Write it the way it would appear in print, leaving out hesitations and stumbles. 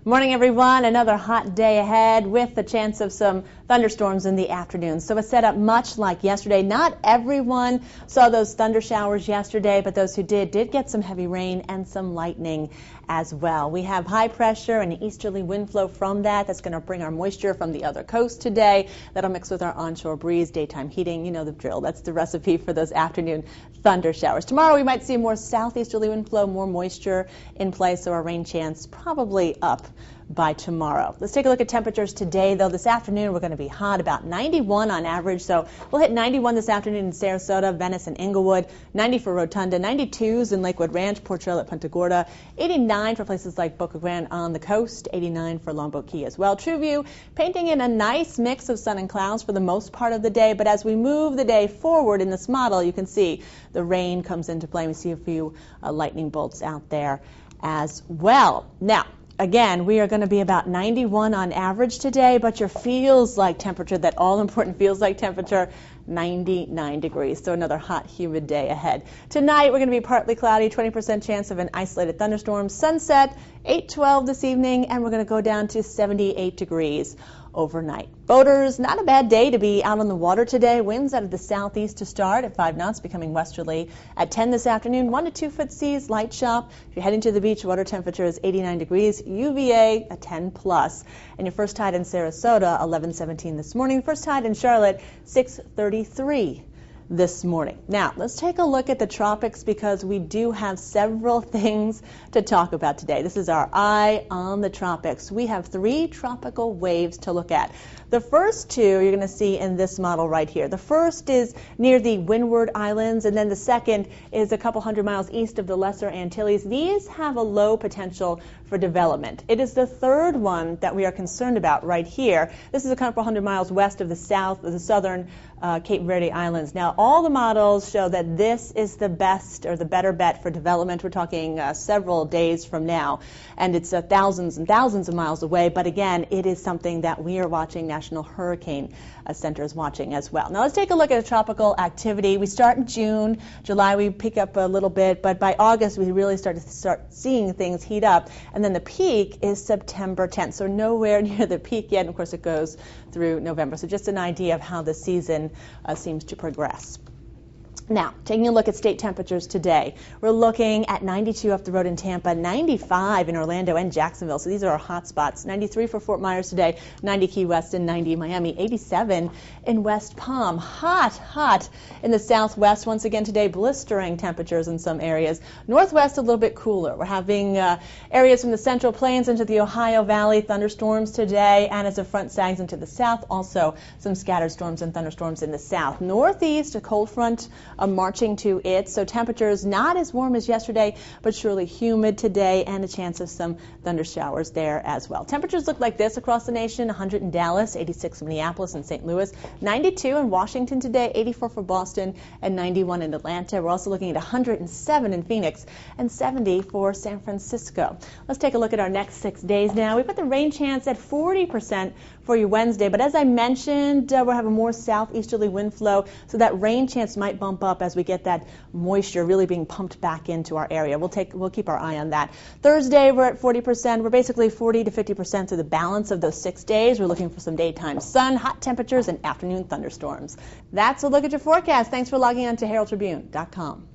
Morning, everyone. Another hot day ahead with the chance of some thunderstorms in the afternoon. So it's set up much like yesterday. Not everyone saw those thunder showers yesterday, but those who did get some heavy rain and some lightning as well. We have high pressure and an easterly wind flow from that's going to bring our moisture from the other coast today. That'll mix with our onshore breeze, daytime heating. You know the drill. That's the recipe for those afternoon thunder showers. Tomorrow we might see more southeasterly wind flow, more moisture in place, so our rain chance probably up by tomorrow. Let's take a look at temperatures today, though. This afternoon we're going to be hot, about 91 on average. So we'll hit 91 this afternoon in Sarasota, Venice, and Inglewood, 90 for Rotunda, 92s in Lakewood Ranch, Port Charlotte, Punta Gorda, 89 for places like Boca Grande on the coast, 89 for Longboat Key as well. True View painting in a nice mix of sun and clouds for the most part of the day, but as we move the day forward in this model, you can see the rain comes into play. We see a few lightning bolts out there as well. Now, again, we are going to be about 91 on average today, but your feels like temperature, that all-important feels like temperature, 99 degrees. So another hot, humid day ahead. Tonight, we're going to be partly cloudy, 20% chance of an isolated thunderstorm. Sunset, 8:12 this evening, and we're going to go down to 78 degrees overnight. Boaters, not a bad day to be out on the water today. Winds out of the southeast to start at 5 knots, becoming westerly at 10 this afternoon. 1 to 2 foot seas, light shop. If you're heading to the beach, water temperature is 89 degrees, UVA a 10 plus. And your first tide in Sarasota, 11:17 this morning. First tide in Charlotte, 6:33 this morning. Now, let's take a look at the tropics because we do have several things to talk about today. This is our eye on the tropics. We have 3 tropical waves to look at. The first 2 you're going to see in this model right here. The first is near the Windward Islands, and then the second is a couple hundred miles east of the Lesser Antilles. These have a low potential for development. It is the third one that we are concerned about right here. This is a couple hundred miles west of the southern Cape Verde Islands. Now, all the models show that this is the best or the better bet for development. We're talking several days from now, and it's thousands and thousands of miles away. But again, it is something that we are watching. National Hurricane Center is watching as well. Now, let's take a look at tropical activity. We start in June. July, we pick up a little bit, but by August, we really start seeing things heat up. And then the peak is September 10th, so nowhere near the peak yet. And of course, it goes through November. So just an idea of how the season seems to progress. Now, taking a look at state temperatures today, we're looking at 92 up the road in Tampa, 95 in Orlando and Jacksonville. So these are our hot spots. 93 for Fort Myers today, 90 Key West and 90 Miami, 87 in West Palm. Hot in the southwest once again today, blistering temperatures in some areas. Northwest a little bit cooler. We're having areas from the Central Plains into the Ohio Valley, thunderstorms today, and as the front sags into the south, also some scattered storms and thunderstorms in the south. Northeast, a cold front marching to it, so temperatures not as warm as yesterday, but surely humid today, and a chance of some thunder showers there as well. Temperatures look like this across the nation: 100 in Dallas, 86 in Minneapolis and St. Louis, 92 in Washington today, 84 for Boston, and 91 in Atlanta. We're also looking at 107 in Phoenix and 70 for San Francisco. Let's take a look at our next 6 days now. We've got the rain chance at 40% for you Wednesday, but as I mentioned, we'll have a more southeasterly wind flow, so that rain chance might bump up as we get that moisture really being pumped back into our area. We'll keep our eye on that. Thursday, we're at 40%. We're basically 40 to 50% through the balance of those 6 days. We're looking for some daytime sun, hot temperatures, and afternoon thunderstorms. That's a look at your forecast. Thanks for logging on to Herald-Tribune.com.